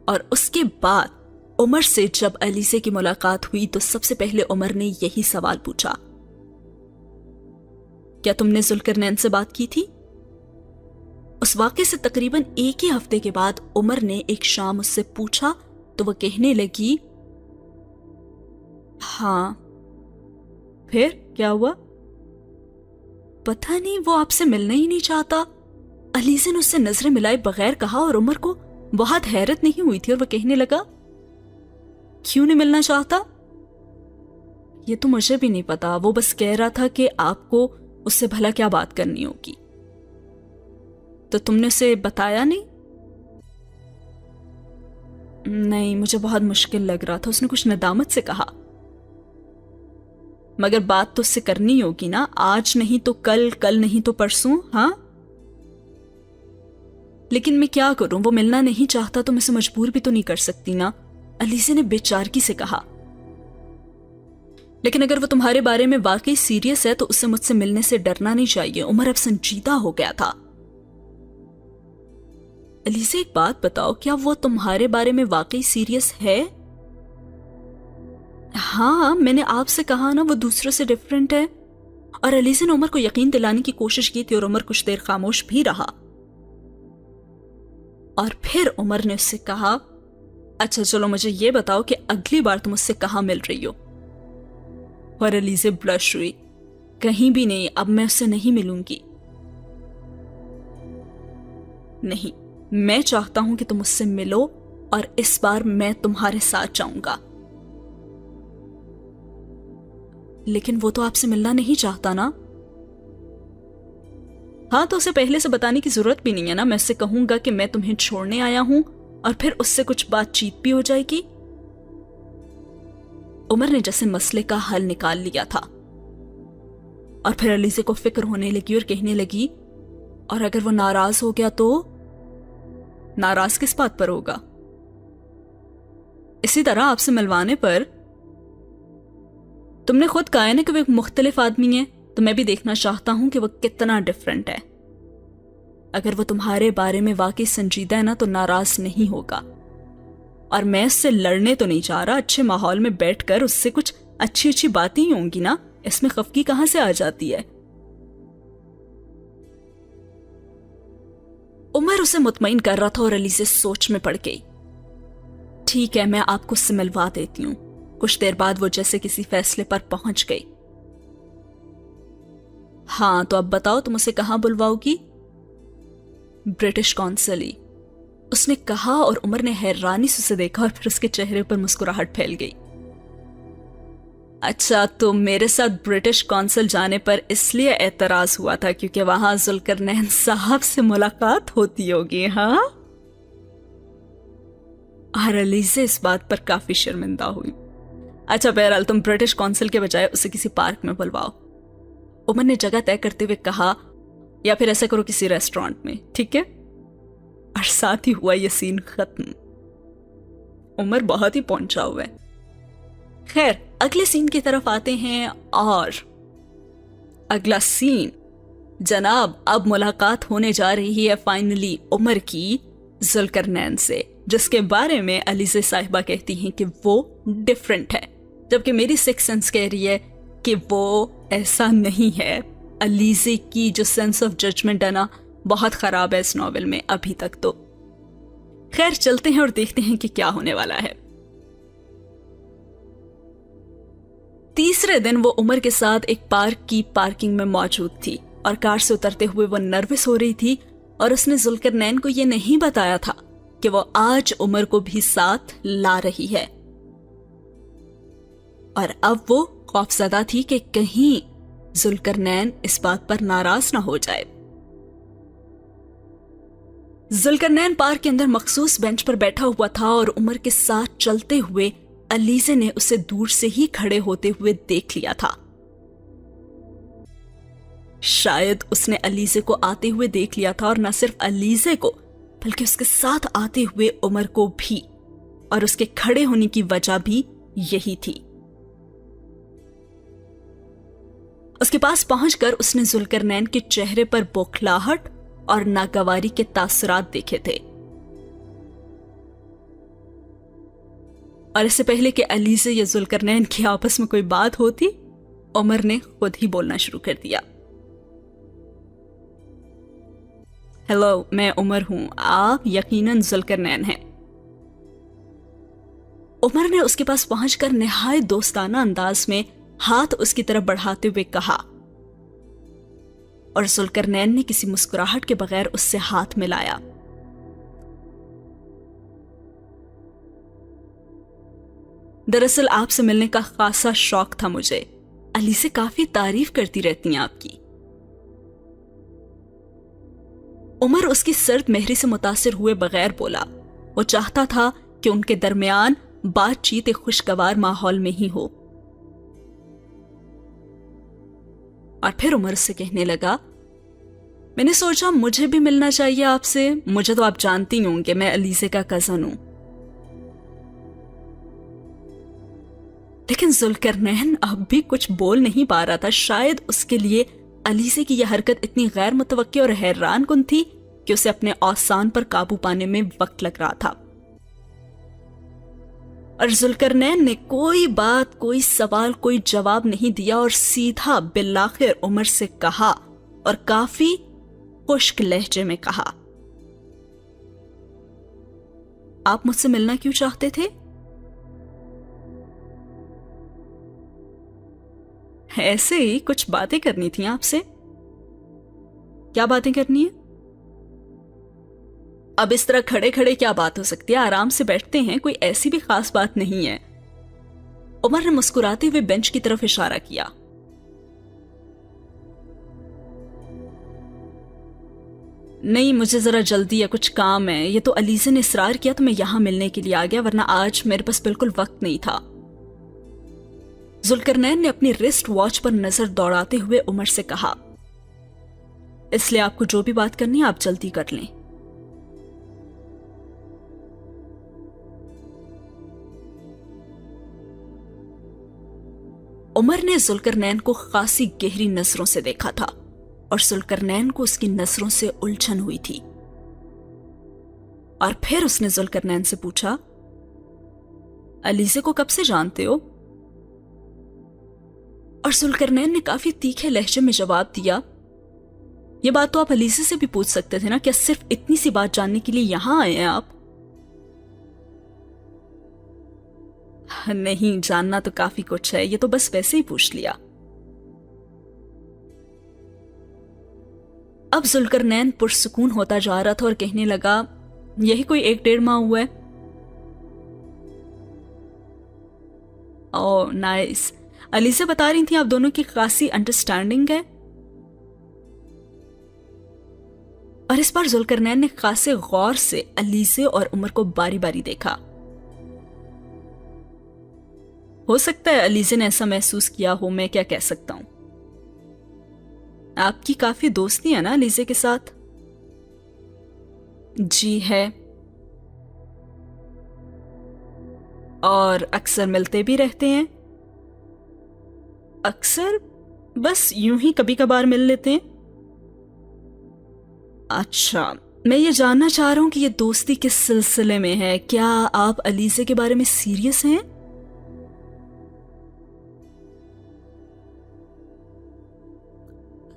اور اس کے بعد عمر سے جب علیزہ کی ملاقات ہوئی تو سب سے پہلے عمر نے یہی سوال پوچھا، کیا تم نے ذوالقرنین سے بات کی تھی؟ اس واقعے سے تقریباً ایک ہی ہفتے کے بعد عمر نے ایک شام اس سے پوچھا تو وہ کہنے لگی، ہاں۔ پھر کیا ہوا؟ پتہ نہیں، وہ آپ سے ملنا ہی نہیں چاہتا، علیزہ نے اس سے نظریں ملائے بغیر کہا، اور عمر کو بہت حیرت نہیں ہوئی تھی اور وہ کہنے لگا، کیوں نہیں ملنا چاہتا؟ یہ تو مجھے بھی نہیں پتا، وہ بس کہہ رہا تھا کہ آپ کو اس سے بھلا کیا بات کرنی ہوگی۔ تو تم نے اسے بتایا نہیں؟ نہیں، مجھے بہت مشکل لگ رہا تھا، اس نے کچھ ندامت سے کہا۔ مگر بات تو اس سے کرنی ہوگی نا، آج نہیں تو کل، کل نہیں تو پرسوں، ہاں؟ لیکن میں کیا کروں، وہ ملنا نہیں چاہتا تو میں اسے مجبور بھی تو نہیں کر سکتی نا، علیزہ نے بے چارگی سے کہا۔ لیکن اگر وہ تمہارے بارے میں واقعی سیریس ہے تو اسے مجھ سے ملنے سے ڈرنا نہیں چاہیے. عمر اب سنجیدہ ہو گیا تھا. علیزہ ایک بات بتاؤ, کیا وہ تمہارے بارے میں واقعی سیریس ہے؟ ہاں, میں نے آپ سے کہا نا وہ دوسروں سے ڈیفرنٹ ہے. اور علیزہ نے عمر کو یقین دلانے کی کوشش کی تھی اور عمر کچھ دیر خاموش بھی رہا. اور پھر عمر نے اس سے کہا, اچھا چلو مجھے یہ بتاؤ کہ اگلی بار تم اس سے کہاں مل رہی ہو؟ اور علیزہ بلش ہوئی. کہیں بھی نہیں, اب میں اس سے نہیں ملوں گی. نہیں, میں چاہتا ہوں کہ تم اس سے ملو اور اس بار میں تمہارے ساتھ جاؤں گا. لیکن وہ تو آپ سے ملنا نہیں چاہتا نا. ہاں تو اسے پہلے سے بتانے کی ضرورت بھی نہیں ہے نا. میں اس سے کہوں گا کہ میں تمہیں چھوڑنے آیا ہوں اور پھر اس سے کچھ بات چیت بھی ہو جائے گی. عمر نے جیسے مسئلے کا حل نکال لیا تھا. اور پھر علیزہ کو فکر ہونے لگی اور کہنے لگی, اور اگر وہ ناراض ہو گیا تو؟ ناراض کس بات پر ہوگا؟ اسی طرح آپ سے ملوانے پر. تم نے خود کہا ہے نا کہ وہ ایک مختلف آدمی ہے, تو میں بھی دیکھنا چاہتا ہوں کہ وہ کتنا ڈیفرنٹ ہے. اگر وہ تمہارے بارے میں واقعی سنجیدہ ہے نا تو ناراض نہیں ہوگا. اور میں اس سے لڑنے تو نہیں چاہ رہا, اچھے ماحول میں بیٹھ کر اس سے کچھ اچھی اچھی باتیں ہی ہوں گی نا. اس میں خفگی کہاں سے آ جاتی ہے؟ عمر اسے مطمئن کر رہا تھا اور علیزہ سوچ میں پڑ گئی. ٹھیک ہے, میں آپ کو اس سے ملوا دیتی ہوں. کچھ دیر بعد وہ جیسے کسی فیصلے پر پہنچ گئی. ہاں تو اب بتاؤ تم اسے کہاں بلواؤ گی؟ برٹش قونصل. اس نے کہا اور عمر نے حیرانی سے اسے دیکھا اور پھر اس کے چہرے پر مسکراہٹ پھیل گئی. اچھا, تو میرے ساتھ برٹش قونصل جانے پر اس لیے اعتراض ہوا تھا کیونکہ وہاں ذوالقرنین صاحب سے ملاقات ہوتی ہوگی, ہاں؟ اور علیزہ اس بات پر کافی شرمندہ ہوئی. اچھا بہرحال تم برٹش قونصل کے بجائے اسے کسی پارک میں بلواؤ. عمر نے جگہ طے کرتے ہوئے کہا, یا پھر ایسا کرو کسی ریسٹورانٹ میں, ٹھیک ہے؟ اور ساتھ ہی ہوا یہ سین ختم. عمر بہت ہی پہنچا ہوا ہے. خیر, اگلے سین کی طرف آتے ہیں. اور اگلا سین, جناب اب ملاقات ہونے جا رہی ہے فائنلی عمر کی ذوالقرنین سے, جس کے بارے میں علیزہ صاحبہ کہتی ہیں کہ وہ ڈیفرنٹ ہے, جبکہ میری سکس سینس کہہ رہی ہے کہ وہ ایسا نہیں ہے. علیزہ کی جو سینس آف ججمنٹ ہے نا, بہت خراب ہے اس ناول میں ابھی تک تو. خیر چلتے ہیں اور دیکھتے ہیں کہ کیا ہونے والا ہے. تیسرے دن وہ عمر کے ساتھ ایک پارک کی پارکنگ میں موجود تھی اور کار سے اترتے ہوئے وہ نروس ہو رہی تھی اور اس نے ذوالقرنین کو یہ نہیں بتایا تھا کہ وہ آج عمر کو بھی ساتھ لا رہی ہے. اور اب وہ خوفزدہ تھی کہ کہیں ذوالقرنین اس بات پر ناراض نہ ہو جائے. ذوالقرنین پارک کے اندر مخصوص بینچ پر بیٹھا ہوا تھا اور عمر کے ساتھ چلتے ہوئے علیزہ نے اسے دور سے ہی کھڑے ہوتے ہوئے دیکھ لیا تھا. شاید اس نے علیزہ کو آتے ہوئے دیکھ لیا تھا, اور نہ صرف علیزہ کو بلکہ اس کے ساتھ آتے ہوئے عمر کو بھی, اور اس کے کھڑے ہونے کی وجہ بھی یہی تھی. اس کے پاس پہنچ کر اس نے ذوالقرنین کے چہرے پر بوکھلاہٹ اور ناگواری کے تاثرات دیکھے تھے. اور اس سے پہلے کہ علیزہ یا ذوالقرنین کی آپس میں کوئی بات ہوتی, عمر نے خود ہی بولنا شروع کر دیا. ہیلو, میں عمر ہوں, آپ یقیناً ذوالقرنین ہیں. عمر نے اس کے پاس پہنچ کر نہایت دوستانہ انداز میں ہاتھ اس کی طرف بڑھاتے ہوئے کہا, اور ذوالقرنین نے کسی مسکراہٹ کے بغیر اس سے ہاتھ ملایا. دراصل آپ سے ملنے کا خاصا شوق تھا مجھے. علیزہ کافی تعریف کرتی رہتی ہیں آپ کی. عمر اس کی سرد مہری سے متاثر ہوئے بغیر بولا. وہ چاہتا تھا کہ ان کے درمیان بات چیت ایک خوشگوار ماحول میں ہی ہو. اور پھر عمر سے کہنے لگا, میں نے سوچا مجھے بھی ملنا چاہیے آپ سے. مجھے تو آپ جانتی ہوں کہ میں علیزہ کا کزن ہوں. لیکن ذوالقرنین اب بھی کچھ بول نہیں پا رہا تھا. شاید اس کے لیے علیزے کی یہ حرکت اتنی غیر متوقع اور حیران کن تھی کہ اسے اپنے اوسان پر قابو پانے میں وقت لگ رہا تھا. اور ذوالقرنین نے کوئی بات، کوئی سوال، کوئی جواب نہیں دیا اور سیدھا بالآخر عمر سے کہا اور کافی خشک لہجے میں کہا، آپ مجھ سے ملنا کیوں چاہتے تھے؟ ایسے ہی کچھ باتیں کرنی تھیں آپ سے. کیا باتیں کرنی ہیں؟ اب اس طرح کھڑے کھڑے کیا بات ہو سکتی ہے؟ آرام سے بیٹھتے ہیں، کوئی ایسی بھی خاص بات نہیں ہے. عمر نے مسکراتے ہوئے بینچ کی طرف اشارہ کیا. نہیں، مجھے ذرا جلدی ہے، کچھ کام ہے. یہ تو علیزے نے اصرار کیا تو میں یہاں ملنے کے لیے آ گیا، ورنہ آج میرے پاس بالکل وقت نہیں تھا. ذوالقرنین نے اپنی رسٹ واچ پر نظر دوڑاتے ہوئے عمر سے کہا، اس لیے آپ کو جو بھی بات کرنی ہے آپ جلدی کر لیں. عمر نے ذوالقرنین کو خاصی گہری نظروں سے دیکھا تھا اور ذوالقرنین کو اس کی نظروں سے الجھن ہوئی تھی. اور پھر اس نے ذوالقرنین سے پوچھا، علیزے کو کب سے جانتے ہو؟ اور ذوالقرنین نے کافی تیکھے لہجے میں جواب دیا، یہ بات تو آپ علیزے سے بھی پوچھ سکتے تھے نا، کیا صرف اتنی سی بات جاننے کے لیے یہاں آئے ہیں آپ؟ نہیں، جاننا تو کافی کچھ ہے، یہ تو بس ویسے ہی پوچھ لیا. اب ذوالقرنین پرسکون ہوتا جا رہا تھا اور کہنے لگا، یہی کوئی 1-1.5 ماہ ہوا ہے. اوہ نائس. علیزہ بتا رہی تھی آپ دونوں کی خاصی انڈرسٹینڈنگ ہے. اور اس بار ذوالقرنین نے خاصے غور سے علیزے اور عمر کو باری باری دیکھا. ہو سکتا ہے علیزے نے ایسا محسوس کیا ہو، میں کیا کہہ سکتا ہوں. آپ کی کافی دوستی ہے نا علیزے کے ساتھ؟ جی ہے. اور اکثر ملتے بھی رہتے ہیں؟ اکثر؟ بس یوں ہی کبھی کبھار مل لیتے ہیں. اچھا، میں یہ جاننا چاہ رہا ہوں کہ یہ دوستی کس سلسلے میں ہے؟ کیا آپ علیزے کے بارے میں سیریس ہیں؟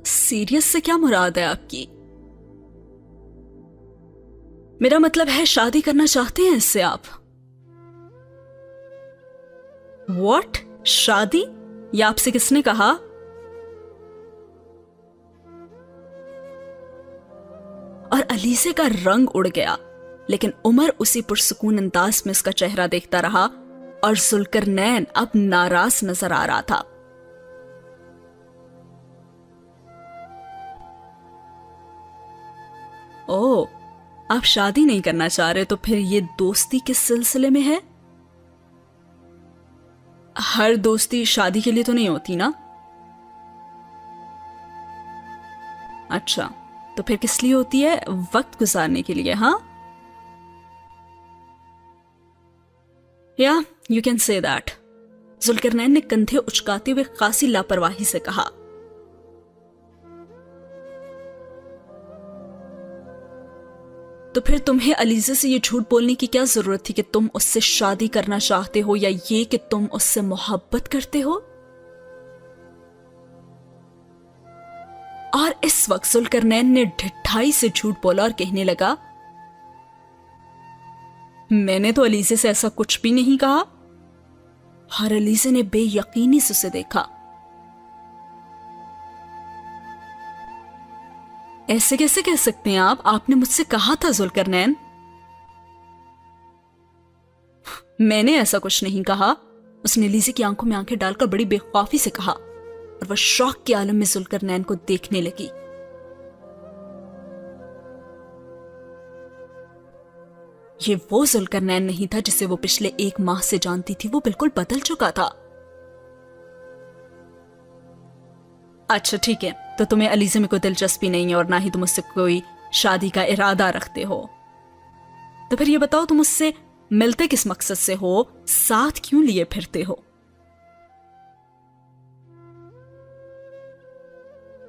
سیریس سے کیا مراد ہے آپ کی؟ میرا مطلب ہے شادی کرنا چاہتے ہیں اس سے آپ؟ واٹ؟ شادی؟ یہ آپ سے کس نے کہا؟ اور علیزے کا رنگ اڑ گیا، لیکن عمر اسی پرسکون انداز میں اس کا چہرہ دیکھتا رہا اور ذوالقرنین اب ناراض نظر آ رہا تھا. اوہ، آپ شادی نہیں کرنا چاہ رہے، تو پھر یہ دوستی کس سلسلے میں ہے؟ ہر دوستی شادی کے لیے تو نہیں ہوتی نا. اچھا، تو پھر کس لیے ہوتی ہے؟ وقت گزارنے کے لیے. ہاں، یا you can say that. Zulqarnain نے کندھے اچکاتے ہوئے خاصی لاپرواہی سے کہا. تو پھر تمہیں علیزے سے یہ جھوٹ بولنے کی کیا ضرورت تھی کہ تم اس سے شادی کرنا چاہتے ہو، یا یہ کہ تم اس سے محبت کرتے ہو؟ اور اس وقت ذوالقرنین نے ڈھٹائی سے جھوٹ بولا اور کہنے لگا، میں نے تو علیزے سے ایسا کچھ بھی نہیں کہا. اور علیزے نے بے یقینی سے اسے دیکھا. ایسے کیسے کہہ سکتے ہیں آپ نے مجھ سے کہا تھا ذوالقرنین. میں نے ایسا کچھ نہیں کہا. اس نے علیزے کی آنکھوں میں آنکھیں ڈال کر بڑی بے خوفی سے کہا، اور وہ شوق کے عالم میں ذوالقرنین کو دیکھنے لگی. یہ وہ ذوالقرنین نہیں تھا جسے وہ پچھلے 1 ماہ سے جانتی تھی. وہ بالکل بدل چکا تھا. اچھا ٹھیک ہے، تو تمہیں علیزے میں کوئی دلچسپی نہیں ہے اور نہ ہی تم اس سے کوئی شادی کا ارادہ رکھتے ہو. تو پھر یہ بتاؤ تم اس سے ملتے کس مقصد سے ہو؟ ساتھ کیوں لیے پھرتے ہو؟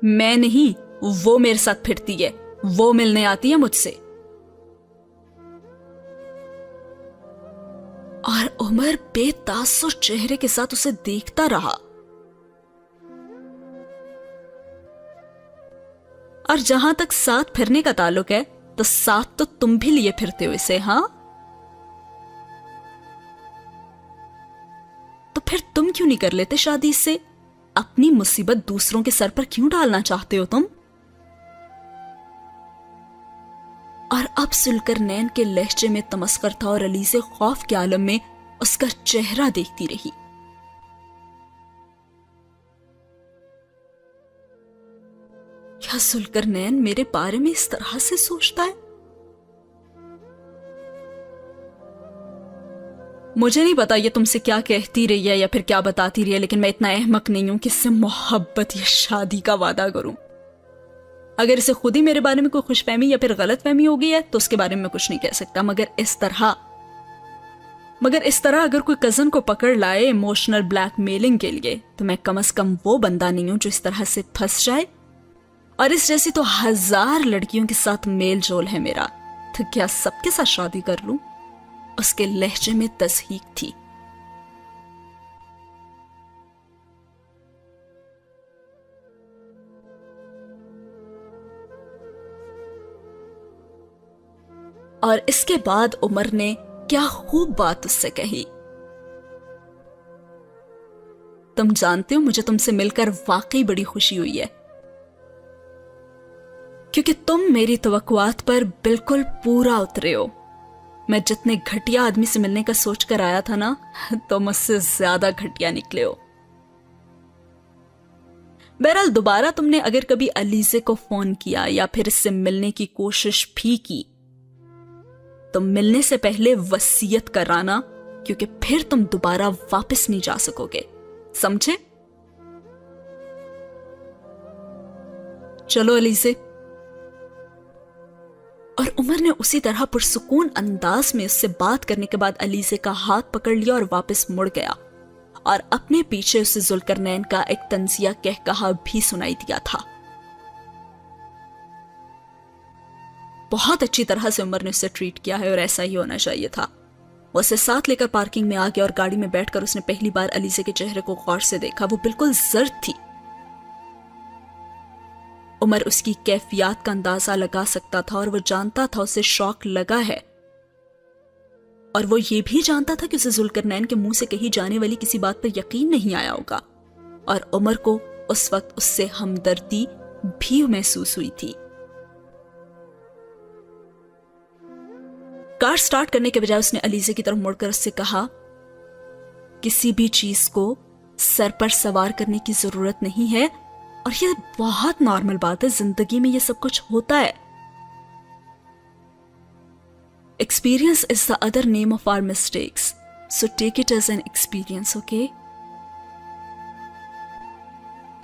میں نہیں، وہ میرے ساتھ پھرتی ہے، وہ ملنے آتی ہے مجھ سے۔ اور عمر بے تاثر چہرے کے ساتھ اسے دیکھتا رہا۔ اور جہاں تک ساتھ پھرنے کا تعلق ہے تو ساتھ تو تم بھی لیے پھرتے ہو اسے، ہاں؟ تو پھر تم کیوں نہیں کر لیتے شادی سے؟ اپنی مصیبت دوسروں کے سر پر کیوں ڈالنا چاہتے ہو تم؟ اور اب ذوالقرنین کے لہجے میں تمسخر تھا اور علیزے خوف کے عالم میں اس کا چہرہ دیکھتی رہی۔ کیا ذوالقرنین میرے بارے میں اس طرح سے سوچتا ہے؟ مجھے نہیں پتا یہ تم سے کیا کہتی رہی ہے یا پھر کیا بتاتی رہی ہے، لیکن میں اتنا احمق نہیں ہوں کہ اس سے محبت یا شادی کا وعدہ کروں۔ اگر اسے خود ہی میرے بارے میں کوئی خوش فہمی یا پھر غلط فہمی ہو گئی ہے تو اس کے بارے میں کچھ نہیں کہہ سکتا، مگر اس طرح اگر کوئی کزن کو پکڑ لائے ایموشنل بلیک میلنگ کے لیے تو میں کم از کم وہ بندہ نہیں ہوں جو اس طرح سے پھنس جائے۔ اور اس جیسی تو 1000 لڑکیوں کے ساتھ میل جول ہے میرا، تو کیا سب کے ساتھ شادی کر لوں؟ اس کے لہجے میں تصحیق تھی۔ اور اس کے بعد عمر نے کیا خوب بات اس سے کہی۔ تم جانتے ہو مجھے تم سے مل کر واقعی بڑی خوشی ہوئی ہے، کیونکہ تم میری توقعات پر بالکل پورا اترے ہو۔ میں جتنے گھٹیا آدمی سے ملنے کا سوچ کر آیا تھا نا، تم اس سے زیادہ گھٹیا نکلے ہو۔ بہرحال دوبارہ تم نے اگر کبھی علیزے کو فون کیا یا پھر اس سے ملنے کی کوشش بھی کی تو ملنے سے پہلے وصیت کرانا، کیونکہ پھر تم دوبارہ واپس نہیں جا سکو گے، سمجھے؟ چلو علیزے۔ اور عمر نے اسی طرح پرسکون انداز میں اس سے بات کرنے کے بعد علیزے کا ہاتھ پکڑ لیا اور واپس مڑ گیا، اور اپنے پیچھے اسے ذوالقرنین کا ایک طنزیہ کہا بھی سنائی دیا تھا۔ بہت اچھی طرح سے عمر نے اسے ٹریٹ کیا ہے اور ایسا ہی ہونا چاہیے تھا۔ وہ اسے ساتھ لے کر پارکنگ میں آ گیا اور گاڑی میں بیٹھ کر اس نے پہلی بار علیزے کے چہرے کو غور سے دیکھا۔ وہ بالکل زرد تھی۔ عمر اس کی کیفیات کا اندازہ لگا سکتا تھا اور وہ جانتا تھا اسے شوق لگا ہے، اور وہ یہ بھی جانتا تھا کہ اسے ذوالقرنین کے منہ سے کہی جانے والی کسی بات پر یقین نہیں آیا ہوگا، اور عمر کو اس وقت اس سے ہمدردی بھی محسوس ہوئی تھی۔ کار سٹارٹ کرنے کے بجائے اس نے علیزے کی طرف مڑ کر اس سے کہا، کسی بھی چیز کو سر پر سوار کرنے کی ضرورت نہیں ہے، اور یہ بہت نارمل بات ہے، زندگی میں یہ سب کچھ ہوتا ہے۔ Experience is the other name of our mistakes, so take it as an experience, okay?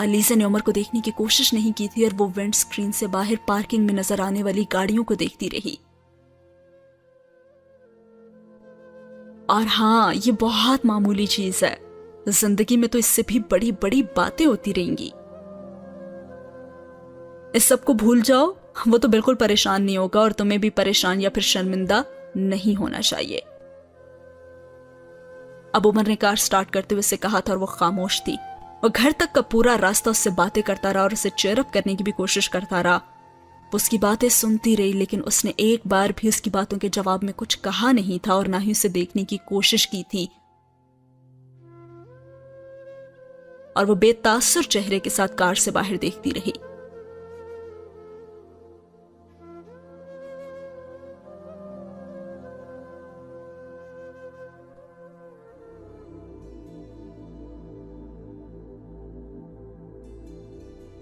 Alizeh نے عمر کو دیکھنے کی کوشش نہیں کی تھی اور وہ ونڈ سکرین سے باہر پارکنگ میں نظر آنے والی گاڑیوں کو دیکھتی رہی۔ اور ہاں، یہ بہت معمولی چیز ہے، زندگی میں تو اس سے بھی بڑی بڑی باتیں ہوتی رہیں گی۔ اس سب کو بھول جاؤ، وہ تو بالکل پریشان نہیں ہوگا اور تمہیں بھی پریشان یا پھر شرمندہ نہیں ہونا چاہیے۔ اب عمر نے کار سٹارٹ کرتے ہوئے اسے کہا تھا اور وہ خاموش تھی۔ وہ گھر تک کا پورا راستہ اس سے باتیں کرتا رہا اور اسے چیئر اپ کرنے کی بھی کوشش کرتا رہا۔ وہ اس کی باتیں سنتی رہی، لیکن اس نے ایک بار بھی اس کی باتوں کے جواب میں کچھ کہا نہیں تھا اور نہ ہی اسے دیکھنے کی کوشش کی تھی، اور وہ بے تاثر چہرے کے ساتھ کار سے باہر دیکھتی رہی۔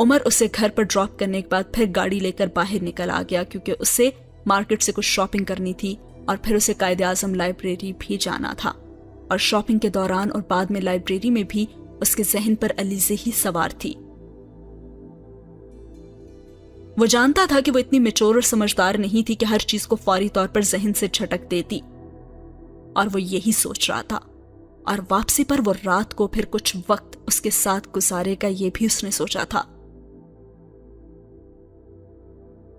عمر اسے گھر پر ڈراپ کرنے کے بعد پھر گاڑی لے کر باہر نکل آ گیا، کیونکہ اسے مارکیٹ سے کچھ شاپنگ کرنی تھی اور پھر اسے قائد اعظم لائبریری بھی جانا تھا، اور شاپنگ کے دوران اور بعد میں لائبریری میں بھی اس کے ذہن پر علیزے ہی سوار تھی۔ وہ جانتا تھا کہ وہ اتنی میچور اور سمجھدار نہیں تھی کہ ہر چیز کو فوری طور پر ذہن سے جھٹک دیتی، اور وہ یہی سوچ رہا تھا، اور واپسی پر وہ رات کو پھر کچھ وقت اس کے ساتھ گزارے گا، یہ بھی اس نے سوچا تھا۔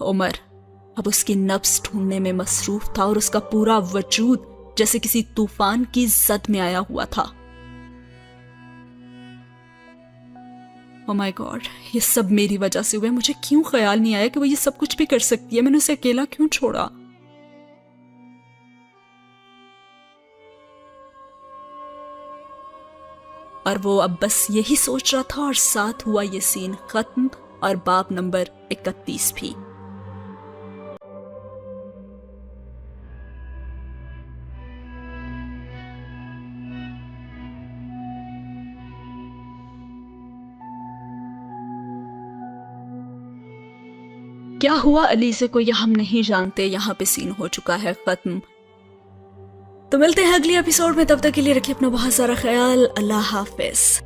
عمر اب اس کی نبض ڈھونڈنے میں مصروف تھا اور اس کا پورا وجود جیسے کسی طوفان کی زد میں آیا ہوا تھا۔ او مائی گاڈ، یہ سب میری وجہ سے ہوئے۔ مجھے کیوں خیال نہیں آیا کہ وہ یہ سب کچھ بھی کر سکتی ہے؟ میں نے اسے اکیلا کیوں چھوڑا؟ اور وہ اب بس یہی سوچ رہا تھا، اور ساتھ ہوا یہ سین ختم اور باب نمبر 31 بھی۔ کیا ہوا علیزے کو یہ ہم نہیں جانتے۔ یہاں پہ سین ہو چکا ہے ختم۔ تو ملتے ہیں اگلی ایپیسوڈ میں، تب تک کے لیے رکھیے اپنا بہت سارا خیال۔ اللہ حافظ۔